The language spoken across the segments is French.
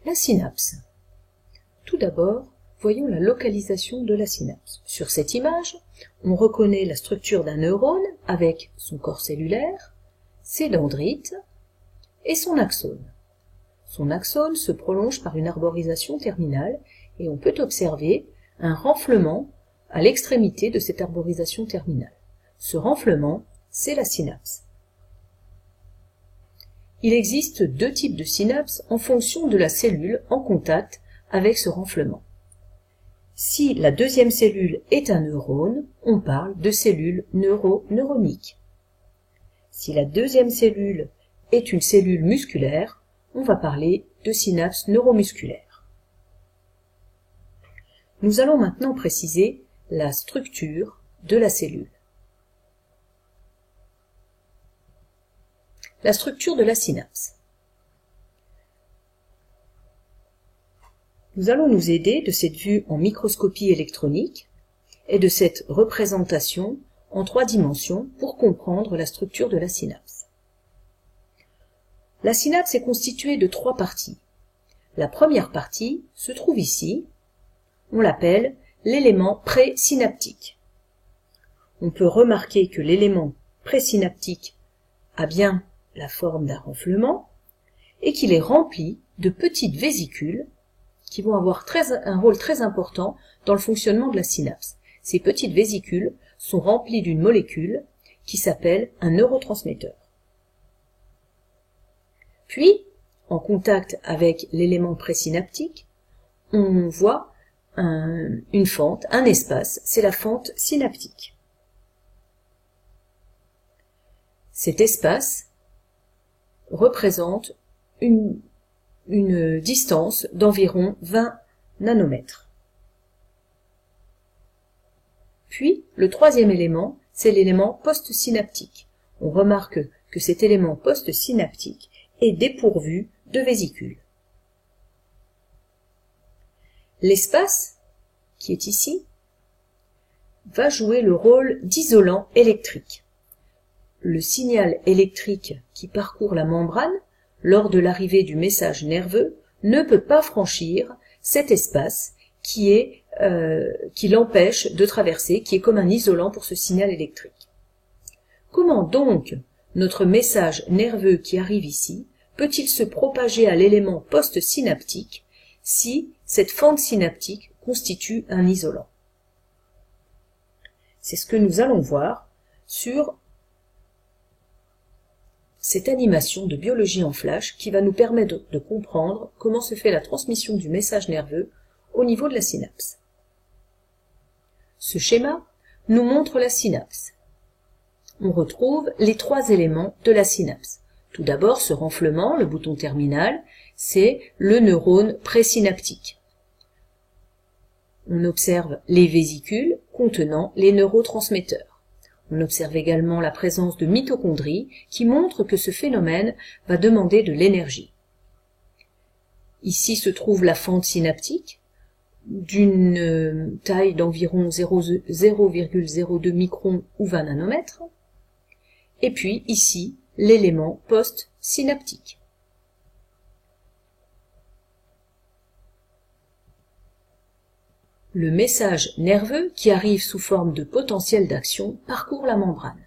La synapse. Tout d'abord, voyons la localisation de la synapse. Sur cette image, on reconnaît la structure d'un neurone avec son corps cellulaire, ses dendrites et son axone. Son axone se prolonge par une arborisation terminale et on peut observer un renflement à l'extrémité de cette arborisation terminale. Ce renflement, c'est la synapse. Il existe deux types de synapses en fonction de la cellule en contact avec ce renflement. Si la deuxième cellule est un neurone, on parle de cellule neuronique. Si la deuxième cellule est une cellule musculaire, on va parler de synapse neuromusculaire. Nous allons maintenant préciser la structure de la cellule. La structure de la synapse. Nous allons nous aider de cette vue en microscopie électronique et de cette représentation en 3 dimensions pour comprendre la structure de la synapse. La synapse est constituée de 3 parties. La première partie se trouve ici. On l'appelle l'élément présynaptique. On peut remarquer que l'élément présynaptique a bien la forme d'un renflement et qu'il est rempli de petites vésicules qui vont avoir un rôle très important dans le fonctionnement de la synapse. Ces petites vésicules sont remplies d'une molécule qui s'appelle un neurotransmetteur. Puis, en contact avec l'élément présynaptique, on voit une fente, un espace, c'est la fente synaptique. Cet espace représente une distance d'environ 20 nanomètres. Puis, le troisième élément, c'est l'élément postsynaptique. On remarque que cet élément postsynaptique est dépourvu de vésicules. L'espace, qui est ici, va jouer le rôle d'isolant électrique. Le signal électrique qui parcourt la membrane lors de l'arrivée du message nerveux ne peut pas franchir cet espace qui l'empêche de traverser, qui est comme un isolant pour ce signal électrique. Comment donc notre message nerveux qui arrive ici peut-il se propager à l'élément postsynaptique si cette fente synaptique constitue un isolant? C'est ce que nous allons voir sur cette animation de biologie en flash qui va nous permettre de comprendre comment se fait la transmission du message nerveux au niveau de la synapse. Ce schéma nous montre la synapse. On retrouve les 3 éléments de la synapse. Tout d'abord, ce renflement, le bouton terminal, c'est le neurone présynaptique. On observe les vésicules contenant les neurotransmetteurs. On observe également la présence de mitochondries qui montrent que ce phénomène va demander de l'énergie. Ici se trouve la fente synaptique d'une taille d'environ 0,02 microns ou 20 nanomètres. Et puis ici, l'élément postsynaptique. Le message nerveux qui arrive sous forme de potentiel d'action parcourt la membrane.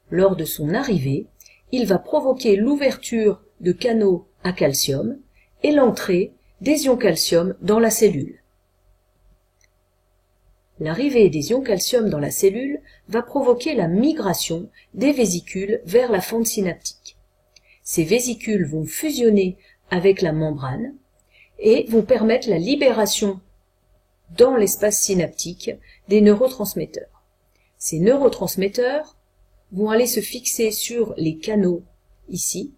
Lors de son arrivée, il va provoquer l'ouverture de canaux à calcium et l'entrée des ions calcium dans la cellule. L'arrivée des ions calcium dans la cellule va provoquer la migration des vésicules vers la fente synaptique. Ces vésicules vont fusionner avec la membrane et vont permettre la libération dans l'espace synaptique des neurotransmetteurs. Ces neurotransmetteurs vont aller se fixer sur les canaux, ici,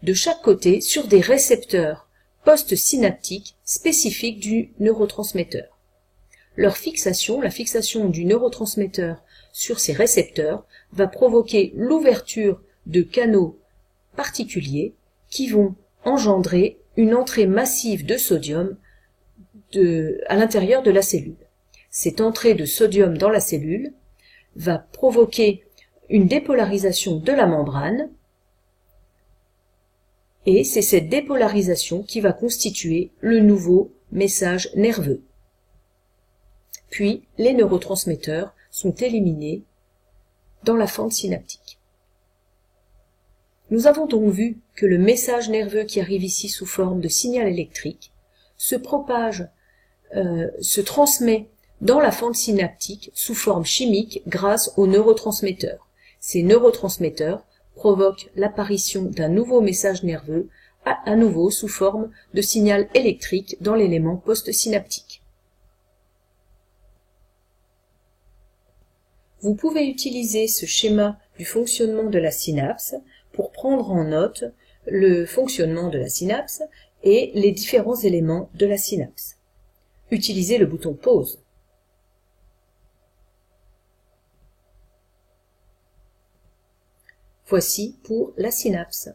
de chaque côté, sur des récepteurs postsynaptiques spécifiques du neurotransmetteur. Leur fixation, la fixation du neurotransmetteur sur ces récepteurs, va provoquer l'ouverture de canaux particuliers qui vont engendrer une entrée massive de sodium à l'intérieur de la cellule. Cette entrée de sodium dans la cellule va provoquer une dépolarisation de la membrane Et c'est cette dépolarisation qui va constituer le nouveau message nerveux. Puis, les neurotransmetteurs sont éliminés dans la fente synaptique. Nous avons donc vu que le message nerveux qui arrive ici sous forme de signal électrique se propage, se transmet dans la fente synaptique sous forme chimique grâce aux neurotransmetteurs. Ces neurotransmetteurs provoquent l'apparition d'un nouveau message nerveux, à nouveau sous forme de signal électrique dans l'élément postsynaptique. Vous pouvez utiliser ce schéma du fonctionnement de la synapse pour prendre en note le fonctionnement de la synapse et les différents éléments de la synapse. Utilisez le bouton pause. Voici pour la synapse.